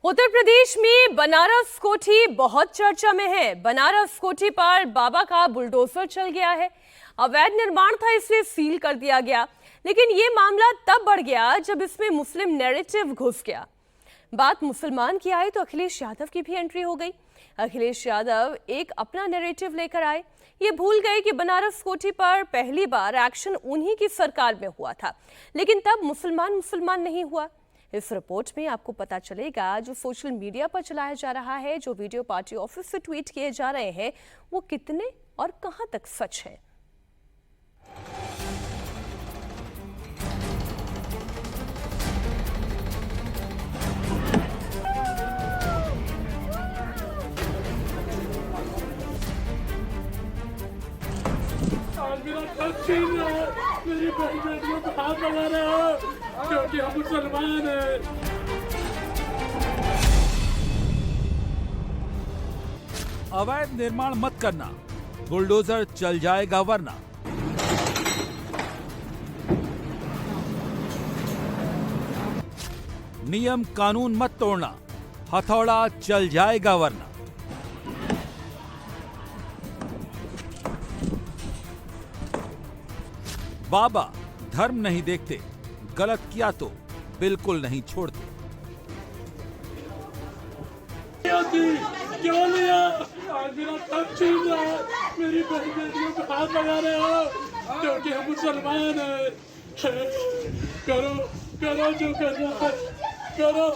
उत्तर प्रदेश में बनारस कोठी बहुत चर्चा में है। बनारस कोठी पर बाबा का बुलडोजर चल गया है। अवैध निर्माण था, इसलिए सील कर दिया गया। लेकिन ये मामला तब बढ़ गया जब इसमें मुस्लिम नैरेटिव घुस गया। बात मुसलमान की आई तो अखिलेश यादव की भी एंट्री हो गई। अखिलेश यादव एक अपना नैरेटिव लेकर आए। ये भूल गए कि बनारस कोठी पर पहली बार एक्शन उन्हीं की सरकार में हुआ था, लेकिन तब मुसलमान नहीं हुआ। इस रिपोर्ट में आपको पता चलेगा जो सोशल मीडिया पर चलाया जा रहा है, जो वीडियो पार्टी ऑफिस से ट्वीट किए जा रहे हैं, वो कितने और कहां तक सच है। मेरी बेटियों को हाथ लगा रहे हो क्योंकि हम मुसलमान हैं। अवैध निर्माण मत करना, बुलडोजर चल जाएगा वरना। नियम कानून मत तोड़ना, हथौड़ा चल जाएगा वरना। बाबा धर्म नहीं देखते, गलत किया तो बिल्कुल नहीं छोड़ते। क्यों लिया? आज मेरा सब छीन रहा है। मेरी बेटियों को हाथ लगा रहे हो क्योंकि हम मुसलमान हैं। करो करो जो करना है, करो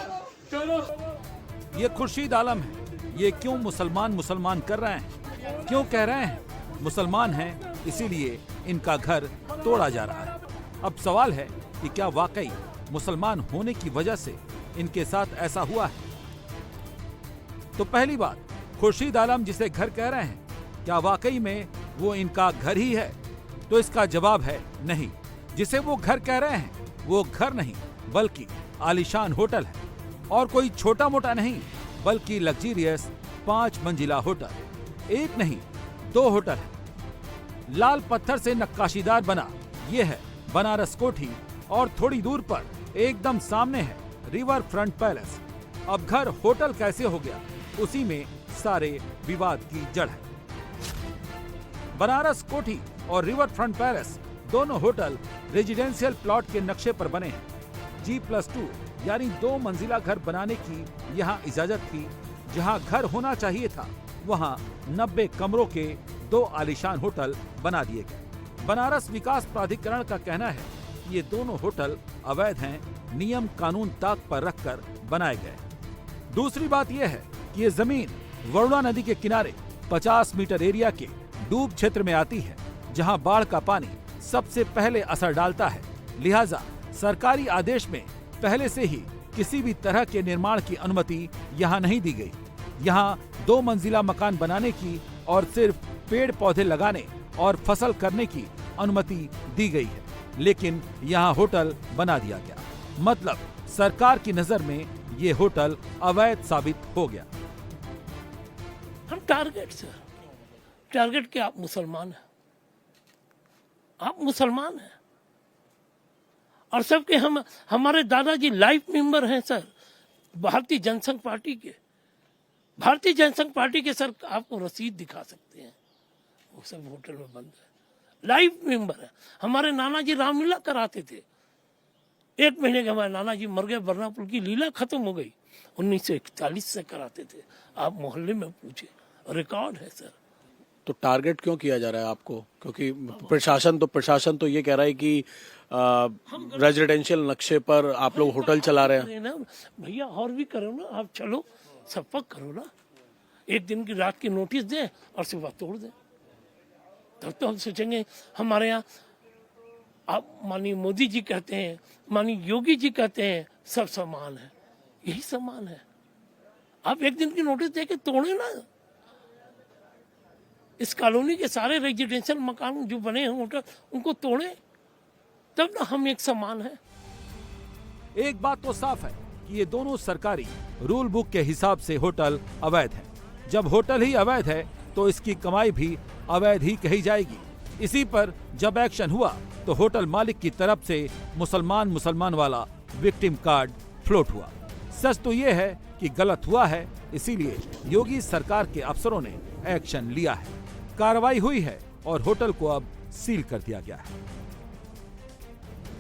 करो। ये खुर्शीद आलम है। ये क्यों मुसलमान कर रहे हैं? क्यों कह रहे हैं मुसलमान हैं, इसीलिए इनका घर तोड़ा जा रहा है। अब सवाल है कि क्या वाकई मुसलमान होने की वजह से इनके साथ ऐसा हुआ है? तो पहली बात, खुर्शीद आलम जिसे घर कह रहे हैं, क्या वाकई में वो इनका घर ही है? तो इसका जवाब है नहीं। जिसे वो घर कह रहे हैं वो घर नहीं बल्कि आलीशान होटल है, और कोई छोटा मोटा नहीं बल्कि लग्जीरियस 5 मंजिला होटल। एक नहीं 2 होटल है। लाल पत्थर से नक्काशीदार बना ये है बनारस कोठी, और थोड़ी दूर पर एकदम सामने है रिवर फ्रंट पैलेस। अब घर होटल कैसे हो गया, उसी में सारे विवाद की जड़ है। बनारस कोठी और रिवर फ्रंट पैलेस दोनों होटल रेजिडेंशियल प्लॉट के नक्शे पर बने हैं। G+2 यानी 2 मंजिला घर बनाने की यहाँ इजाजत थी। जहाँ घर होना चाहिए था वहाँ 90 कमरों के 2 आलीशान होटल बना दिए गए। बनारस विकास प्राधिकरण का कहना है कि ये दोनों होटल अवैध हैं, नियम कानून ताक पर रखकर बनाए गए। दूसरी बात यह है कि ये जमीन वरुणा नदी के किनारे 50 मीटर एरिया के डूब क्षेत्र में आती है, जहां बाढ़ का पानी सबसे पहले असर डालता है। लिहाजा सरकारी आदेश में पहले से ही किसी भी तरह के निर्माण की अनुमति यहाँ नहीं दी गई। यहाँ 2 मंजिला मकान बनाने की और सिर्फ पेड़ पौधे लगाने और फसल करने की अनुमति दी गई है, लेकिन यहाँ होटल बना दिया गया। मतलब सरकार की नजर में ये होटल अवैध साबित हो गया। हम टारगेट क्या? आप मुसलमान हैं, आप मुसलमान हैं, और सबके हमारे दादाजी लाइफ मेंबर हैं सर भारतीय जनसंघ पार्टी के। भारतीय जनसंघ पार्टी के सर आपको रसीद दिखा सकते हैं, वो सब होटल में बंद है। लाइफ मेंबर है। हमारे नाना जी रामलीला कराते थे। 1 महीने के हमारे नाना जी मर गए, बरनापुर की लीला खत्म हो गई। 1941 से कराते थे। आप मोहल्ले में पूछे, रिकॉर्ड है सर। तो टारगेट क्यों किया जा रहा है आपको? क्योंकि प्रशासन तो ये कह रहा है कि रेजिडेंशियल नक्शे पर आप लोग होटल चला रहे हैं। भैया और भी करो ना, आप चलो सफक करो ना। एक दिन की रात की नोटिस दें और सुबह तोड़ दें, तब तो हम सोचेंगे। हमारे यहाँ आप माननीय मोदी जी कहते हैं, माननीय योगी जी कहते हैं, सब समान है। यही समान है। आप एक दिन की नोटिस दे के तोड़े ना। इस कॉलोनी के सारे रेजिडेंशियल मकान जो बने हैं होटल, उनको तोड़े, तब ना हम एक समान है। एक बात तो साफ है कि ये दोनों सरकारी रूल बुक के हिसाब से होटल अवैध है। जब होटल ही अवैध है तो इसकी कमाई भी अवैध ही कही जाएगी। इसी पर जब एक्शन हुआ तो होटल मालिक की तरफ से मुसलमान वाला विक्टिम कार्ड फ्लोट हुआ। सच तो ये है कि गलत हुआ है, इसीलिए योगी सरकार के अफसरों ने एक्शन लिया है। कार्रवाई हुई है और होटल को अब सील कर दिया गया है।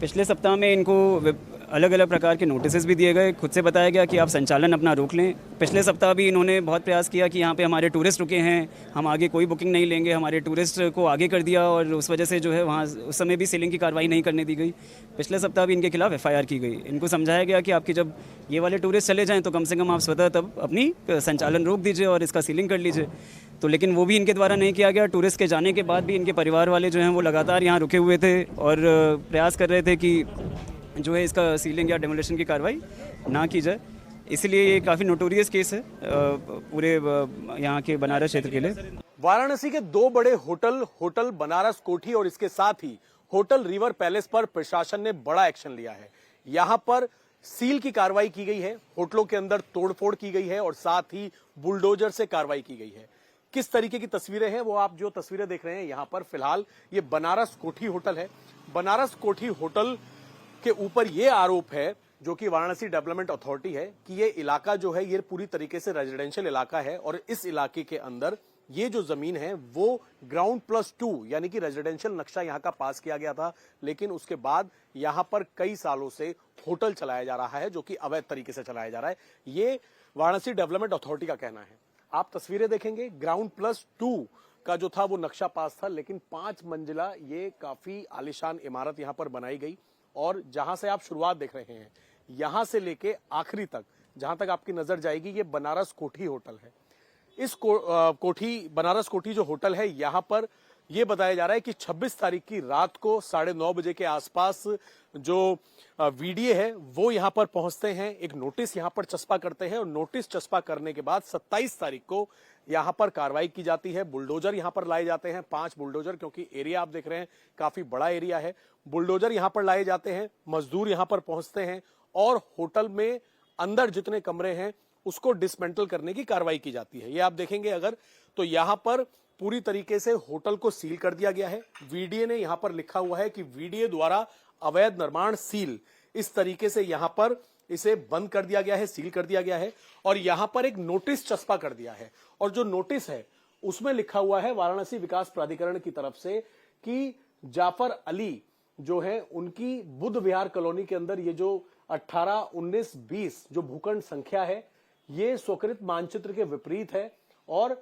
पिछले सप्ताह में इनको अलग अलग प्रकार के नोटिस भी दिए गए। खुद से बताया गया कि आप संचालन अपना रोक लें। पिछले सप्ताह भी इन्होंने बहुत प्रयास किया कि यहाँ पे हमारे टूरिस्ट रुके हैं, हम आगे कोई बुकिंग नहीं लेंगे। हमारे टूरिस्ट को आगे कर दिया और उस वजह से जो है वहाँ उस समय भी सीलिंग की कार्रवाई नहीं करने दी गई। पिछले सप्ताह भी इनके खिलाफ FIR की गई। इनको समझाया गया कि आपकी जब ये वाले टूरिस्ट चले जाएँ तो कम से कम आप स्वतः तब अपनी संचालन रोक दीजिए और इसका सीलिंग कर लीजिए। तो लेकिन वो भी इनके द्वारा नहीं किया गया। टूरिस्ट के जाने के बाद भी इनके परिवार वाले जो हैं वो लगातार यहाँ रुके हुए थे और प्रयास कर रहे थे कि जो है इसका सीलिंग या डेमोलिशन की कार्रवाई ना की जाए। इसलिए ये काफ़ी नोटोरियस केस है पूरे यहाँ के बनारस क्षेत्र के लिए। वाराणसी के दो बड़े होटल बनारस कोठी और इसके साथ ही होटल रिवर पैलेस पर प्रशासन ने बड़ा एक्शन लिया है। यहां पर सील की कार्रवाई की गई है, होटलों के अंदर तोड़फोड़ की गई है और साथ ही बुलडोजर से कार्रवाई की गई है। किस तरीके की तस्वीरें हैं वो आप जो तस्वीरें देख रहे हैं यहां पर फिलहाल ये बनारस कोठी होटल है। बनारस कोठी होटल के ऊपर ये आरोप है जो कि वाराणसी डेवलपमेंट अथॉरिटी है कि ये इलाका जो है ये पूरी तरीके से रेजिडेंशियल इलाका है और इस इलाके के अंदर ये जो जमीन है वो ग्राउंड+2 यानी कि रेजिडेंशियल नक्शा यहाँ का पास किया गया था, लेकिन उसके बाद यहाँ पर कई सालों से होटल चलाया जा रहा है जो कि अवैध तरीके से चलाया जा रहा है। ये वाराणसी डेवलपमेंट अथॉरिटी का कहना है। आप तस्वीरें देखेंगे, ग्राउंड+2 का जो था वो नक्शा पास था, लेकिन 5 मंजिला ये काफी आलीशान इमारत यहाँ पर बनाई गई और जहां से आप शुरुआत देख रहे हैं यहां से लेके आखिरी तक जहां तक आपकी नजर जाएगी ये बनारस कोठी होटल है। इस बनारस कोठी जो होटल है यहां पर यह बताया जा रहा है कि 26 तारीख की रात को 9:30 बजे के आसपास जो VDA है वो यहां पर पहुंचते हैं, एक नोटिस यहां पर चस्पा करते हैं और नोटिस चस्पा करने के बाद 27 तारीख को यहां पर कार्रवाई की जाती है। बुलडोजर यहां पर लाए जाते हैं, 5 बुलडोजर, क्योंकि एरिया आप देख रहे हैं काफी बड़ा एरिया है। बुलडोजर यहां पर लाए जाते हैं, मजदूर यहां पर पहुंचते हैं और होटल में अंदर जितने कमरे हैं उसको डिसमेंटल करने की कार्रवाई की जाती है। ये आप देखेंगे अगर तो यहां पर पूरी तरीके से होटल को सील कर दिया गया है। VDA ने यहां पर लिखा हुआ है कि VDA द्वारा अवैध निर्माण सील, इस तरीके से यहां पर इसे बंद कर दिया गया है, सील कर दिया गया है और यहां पर एक नोटिस चस्पा कर दिया है और जो नोटिस है उसमें लिखा हुआ है वाराणसी विकास प्राधिकरण की तरफ से कि जाफर अली जो है उनकी बुद्ध विहार कॉलोनी के अंदर ये जो 18, 19, 20 जो भूखंड संख्या है ये स्वीकृत मानचित्र के विपरीत है और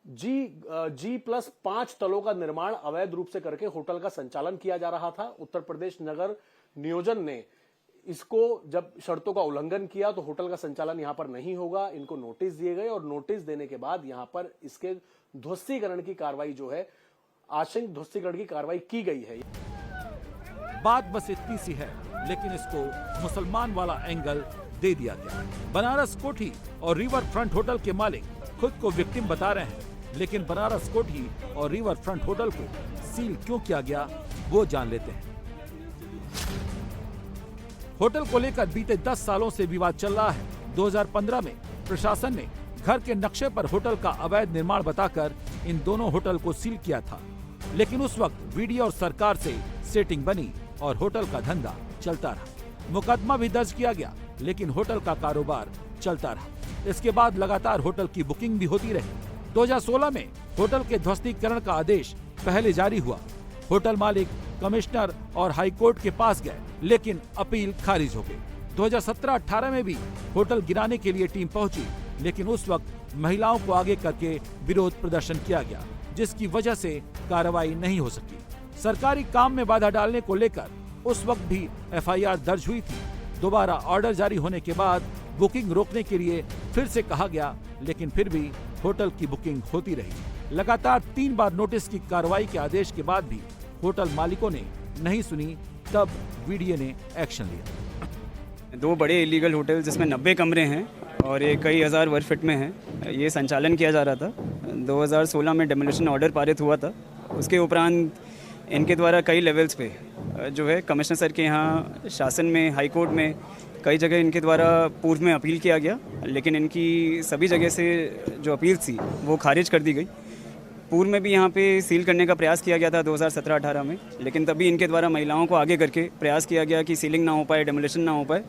G+5 तलों का निर्माण अवैध रूप से करके होटल का संचालन किया जा रहा था। उत्तर प्रदेश नगर नियोजन ने इसको जब शर्तों का उल्लंघन किया तो होटल का संचालन यहां पर नहीं होगा, इनको नोटिस दिए गए और नोटिस देने के बाद यहां पर इसके ध्वस्तीकरण की कार्रवाई जो है, आंशिक ध्वस्तीकरण की कार्रवाई की गई है। बात बस इतनी सी है, लेकिन इसको मुसलमान वाला एंगल दे दिया गया। बनारस कोठी और रिवर फ्रंट होटल के मालिक खुद को विक्टिम बता रहे हैं, लेकिन बनारस कोठी और रिवर फ्रंट होटल को सील क्यों किया गया वो जान लेते हैं। होटल को लेकर बीते 10 सालों से विवाद चल रहा है। 2015 में प्रशासन ने घर के नक्शे पर होटल का अवैध निर्माण बताकर इन दोनों होटल को सील किया था, लेकिन उस वक्त VDA और सरकार से सेटिंग बनी और होटल का धंधा चलता रहा। मुकदमा भी दर्ज किया गया, लेकिन होटल का कारोबार चलता रहा। इसके बाद लगातार होटल की बुकिंग भी होती रही। 2016 में होटल के ध्वस्तीकरण का आदेश पहले जारी हुआ। होटल मालिक कमिश्नर और हाईकोर्ट के पास गए, लेकिन अपील खारिज हो गई। 2017-18 में भी होटल गिराने के लिए टीम पहुंची, लेकिन उस वक्त महिलाओं को आगे करके विरोध प्रदर्शन किया गया, जिसकी वजह से कार्रवाई नहीं हो सकी। सरकारी काम में बाधा डालने को लेकर उस वक्त भी FIR दर्ज हुई थी। दोबारा ऑर्डर जारी होने के बाद बुकिंग रोकने के लिए फिर से कहा गया, लेकिन फिर भी होटल की बुकिंग होती रही। लगातार 3 बार नोटिस की कार्रवाई के आदेश के बाद भी होटल मालिकों ने नहीं सुनी, तब VDA ने एक्शन लिया। 2 बड़े इलीगल होटल जिसमें 90 कमरे हैं और ये कई हज़ार वर्ग फीट में हैं, ये संचालन किया जा रहा था। 2016 में डेमोलिशन ऑर्डर पारित हुआ था। उसके उपरांत इनके द्वारा कई लेवल्स पे जो है कमिश्नर सर के यहाँ शासन में, हाई कोर्ट में कई जगह इनके द्वारा पूर्व में अपील किया गया, लेकिन इनकी सभी जगह से जो अपील थी वो खारिज कर दी गई। पूर्व में भी यहाँ पे सील करने का प्रयास किया गया था 2017-18 में, लेकिन तभी इनके द्वारा महिलाओं को आगे करके प्रयास किया गया कि सीलिंग ना हो पाए, डेमोलिशन ना हो पाए।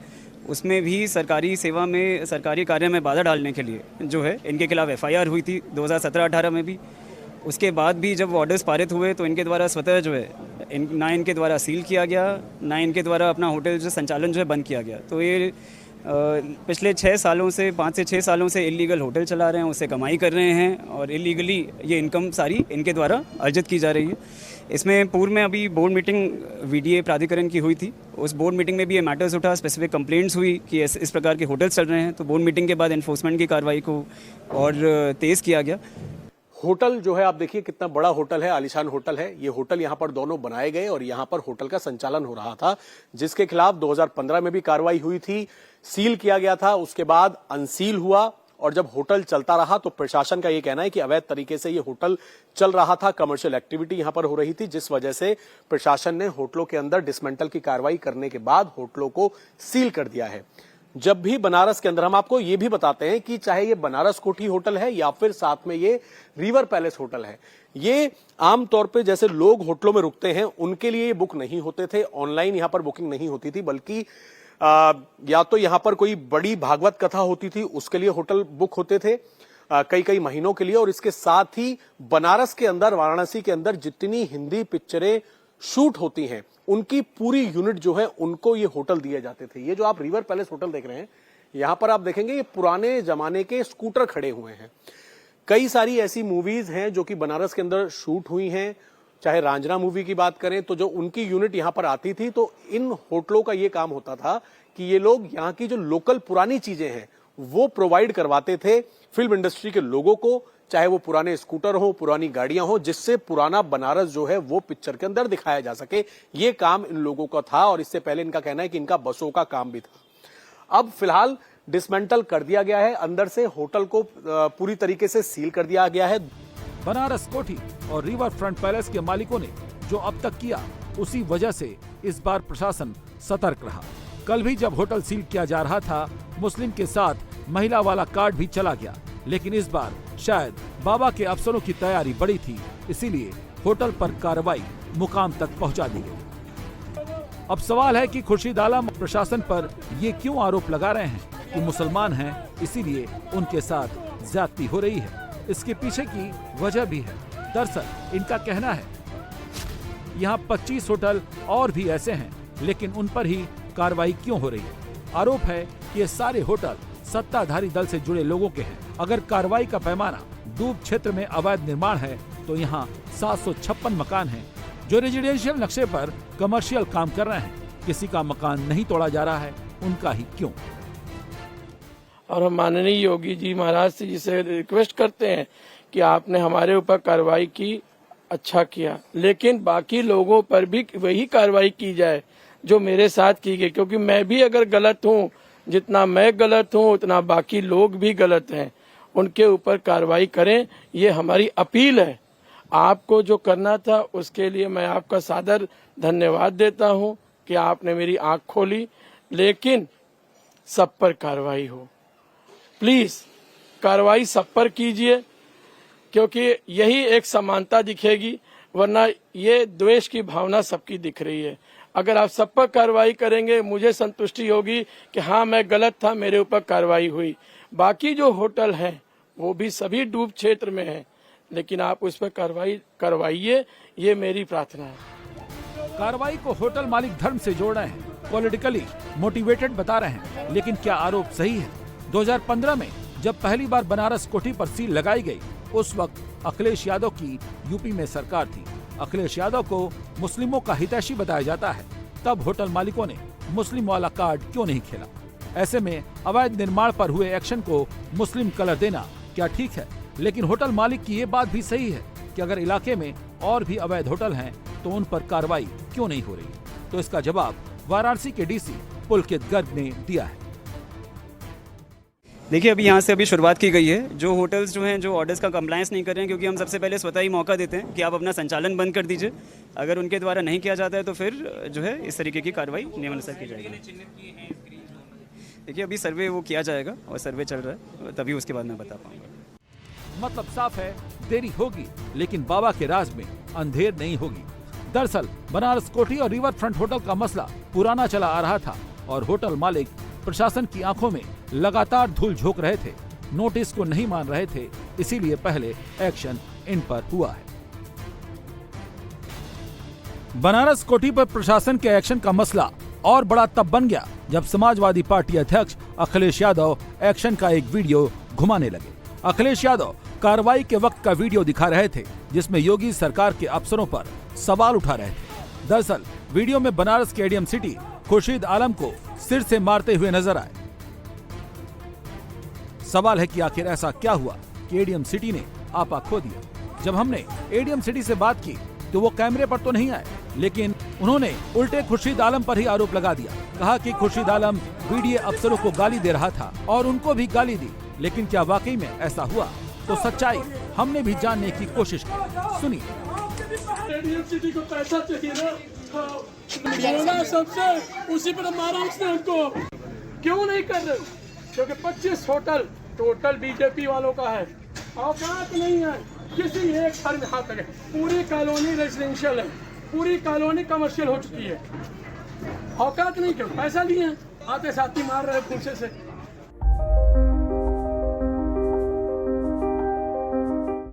उसमें भी सरकारी सेवा में, सरकारी कार्य में बाधा डालने के लिए जो है इनके खिलाफ FIR हुई थी 2017-18 में भी। उसके बाद भी जब ऑर्डर्स पारित हुए तो इनके द्वारा स्वतः जो है ना इनके द्वारा सील किया गया, ना इनके द्वारा अपना होटल जो संचालन जो है बंद किया गया। तो ये पिछले 6 सालों से, 5 से 6 सालों से इलीगल होटल चला रहे हैं, उससे कमाई कर रहे हैं और इलीगली ये इनकम सारी इनके द्वारा अर्जित की जा रही है। इसमें पूर्व में अभी बोर्ड मीटिंग VDA प्राधिकरण की हुई थी। उस बोर्ड मीटिंग में भी ये मैटर्स उठा, स्पेसिफिक कंप्लेंट्स हुई कि इस प्रकार के होटल्स चल रहे हैं। तो बोर्ड मीटिंग के बाद एनफोर्समेंट की कार्रवाई को और तेज़ किया गया। होटल जो है आप देखिए कितना बड़ा होटल है, आलीशान होटल है। ये होटल यहाँ पर दोनों बनाए गए और यहाँ पर होटल का संचालन हो रहा था, जिसके खिलाफ 2015 में भी कार्रवाई हुई थी, सील किया गया था। उसके बाद अनसील हुआ और जब होटल चलता रहा तो प्रशासन का ये कहना है कि अवैध तरीके से ये होटल चल रहा था, कमर्शियल एक्टिविटी यहाँ पर हो रही थी, जिस वजह से प्रशासन ने होटलों के अंदर डिसमेंटल की कार्रवाई करने के बाद होटलों को सील कर दिया है। जब भी बनारस के अंदर, हम आपको ये भी बताते हैं कि चाहे ये बनारस कोठी होटल है या फिर साथ में ये रिवर पैलेस होटल है, ये आमतौर पे जैसे लोग होटलों में रुकते हैं उनके लिए ये बुक नहीं होते थे, ऑनलाइन यहाँ पर बुकिंग नहीं होती थी, बल्कि या तो यहाँ पर कोई बड़ी भागवत कथा होती थी उसके लिए होटल बुक होते थे कई कई महीनों के लिए। और इसके साथ ही बनारस के अंदर, वाराणसी के अंदर जितनी हिंदी पिक्चरें शूट होती हैं उनकी पूरी यूनिट जो है उनको ये होटल दिए जाते थे। ये जो आप रिवर पैलेस होटल देख रहे हैं, यहां पर आप देखेंगे ये पुराने जमाने के स्कूटर खड़े हुए हैं। कई सारी ऐसी मूवीज हैं जो कि बनारस के अंदर शूट हुई हैं, चाहे रांझना मूवी की बात करें तो जो उनकी यूनिट यहां पर आती थी, तो इन होटलों का ये काम होता था कि ये लोग यहाँ की जो लोकल पुरानी चीजें हैं वो प्रोवाइड करवाते थे फिल्म इंडस्ट्री के लोगों को, चाहे वो पुराने स्कूटर हो, पुरानी गाड़ियां हो, जिससे पुराना बनारस जो है वो पिक्चर के अंदर दिखाया जा सके। ये काम इन लोगों का था और इससे पहले इनका कहना है कि इनका बसों का काम भी था। अब फिलहाल डिसमेंटल कर दिया गया है, अंदर से होटल को पूरी तरीके से सील कर दिया गया है। बनारस कोठी और रिवर फ्रंट पैलेस के मालिकों ने जो अब तक किया, उसी वजह से इस बार प्रशासन सतर्क रहा। कल भी जब होटल सील किया जा रहा था, मुस्लिम के साथ महिला वाला कार्ड भी चला गया, लेकिन इस बार शायद बाबा के अफसरों की तैयारी बड़ी थी, इसीलिए होटल पर कार्रवाई मुकाम तक पहुंचा दी गई। अब सवाल है कि खुर्शीद आलम प्रशासन पर ये क्यों आरोप लगा रहे हैं कि मुसलमान हैं, इसीलिए उनके साथ ज्यादती हो रही है। इसके पीछे की वजह भी है। दरअसल इनका कहना है यहाँ 25 होटल और भी ऐसे हैं, लेकिन उन पर ही कार्रवाई क्यों हो रही है। आरोप है कि ये सारे होटल सत्ताधारी दल से जुड़े लोगों के हैं। अगर कार्रवाई का पैमाना डूब क्षेत्र में अवैध निर्माण है तो यहाँ 756 मकान हैं जो रेजिडेंशियल नक्शे पर कमर्शियल काम कर रहे हैं। किसी का मकान नहीं तोड़ा जा रहा है, उनका ही क्यों। और हम माननीय योगी जी महाराज जी से रिक्वेस्ट करते हैं कि आपने हमारे ऊपर कार्रवाई की, अच्छा किया, लेकिन बाकी लोगों पर भी वही कार्रवाई की जाए जो मेरे साथ की गई, क्योंकि मैं भी अगर गलत हूँ, जितना मैं गलत हूँ उतना बाकी लोग भी गलत हैं, उनके ऊपर कार्रवाई करें, ये हमारी अपील है। आपको जो करना था उसके लिए मैं आपका सादर धन्यवाद देता हूँ कि आपने मेरी आंख खोली, लेकिन सब पर कार्रवाई हो। प्लीज कार्रवाई सब पर कीजिए, क्योंकि यही एक समानता दिखेगी, वरना ये द्वेष की भावना सबकी दिख रही है। अगर आप सब पर कार्रवाई करेंगे, मुझे संतुष्टि होगी कि हाँ मैं गलत था, मेरे ऊपर कार्रवाई हुई। बाकी जो होटल हैं वो भी सभी डूब क्षेत्र में हैं, लेकिन आप उस पर कार्रवाई करवाइए, ये मेरी प्रार्थना है। कार्रवाई को होटल मालिक धर्म से जोड़ रहे हैं, पॉलिटिकली मोटिवेटेड बता रहे हैं, लेकिन क्या आरोप सही है? 2015 में जब पहली बार बनारस कोठी पर सील लगाई गई, उस वक्त अखिलेश यादव की यूपी में सरकार थी। अखिलेश यादव को मुस्लिमों का हितैषी बताया जाता है, तब होटल मालिकों ने मुस्लिम वाला कार्ड क्यों नहीं खेला? ऐसे में अवैध निर्माण पर हुए एक्शन को मुस्लिम कलर देना क्या ठीक है? लेकिन होटल मालिक की ये बात भी सही है कि अगर इलाके में और भी अवैध होटल हैं तो उन पर कार्रवाई क्यों नहीं हो रही? तो इसका जवाब वाराणसी के डीसी पुलकित गर्ग ने दिया है। देखिए, अभी यहाँ से अभी शुरुआत की गई है। जो होटल्स जो हैं जो ऑर्डर्स का कंप्लायंस नहीं कर रहे हैं, क्योंकि हम सबसे पहले स्वतः ही मौका देते हैं कि आप अपना संचालन बंद कर दीजिए। अगर उनके द्वारा नहीं किया जाता है तो फिर जो है इस तरीके की कार्रवाई नियमानुसार की जाएगी। देखिए, अभी सर्वे वो किया जाएगा और सर्वे चल रहा है, तभी उसके बाद मैं बता पाऊंगा। मतलब साफ है, देरी होगी लेकिन बाबा के राज में अंधेर नहीं होगी। दरअसल बनारस कोठी और रिवर फ्रंट होटल का मसला पुराना चला आ रहा था और होटल मालिक प्रशासन की आंखों में लगातार धूल झोंक रहे थे, नोटिस को नहीं मान रहे थे, इसीलिए पहले एक्शन इन पर हुआ है। बनारस कोठी पर प्रशासन के एक्शन का मसला और बड़ा तब बन गया जब समाजवादी पार्टी अध्यक्ष अखिलेश यादव एक्शन का एक वीडियो घुमाने लगे। अखिलेश यादव कार्रवाई के वक्त का वीडियो दिखा रहे थे जिसमें योगी सरकार के अफसरों पर सवाल उठा रहे थे। दरअसल वीडियो में बनारस के एडीएम सिटी खुर्शीद आलम को सिर से मारते हुए नजर आए। सवाल है कि आखिर ऐसा क्या हुआ कि एडीएम सिटी ने आपा खो दिया। जब हमने एडीएम सिटी से बात की तो वो कैमरे पर तो नहीं आए, लेकिन उन्होंने उल्टे खुर्शीद आलम पर ही आरोप लगा दिया। कहा कि खुर्शीद आलम बीडीए अफसरों को गाली दे रहा था और उनको भी गाली दी। लेकिन क्या वाकई में ऐसा हुआ? तो सच्चाई हमने भी जानने की कोशिश की। सुनिए। एडीएम सिटी को पैसा चाहिए ना, सबसे उसी पर मारा उसने हमको। क्यों नहीं कर रहे? क्योंकि 25 होटल टोटल बीजेपी वालों का है। औकात नहीं है किसी एक पर में हाथ लगे। पूरी कॉलोनी रेजिडेंशियल है, पूरी कॉलोनी कमर्शियल हो चुकी है। औकात नहीं, क्यों? पैसा लिए आते साथी मार रहे फुंसे से।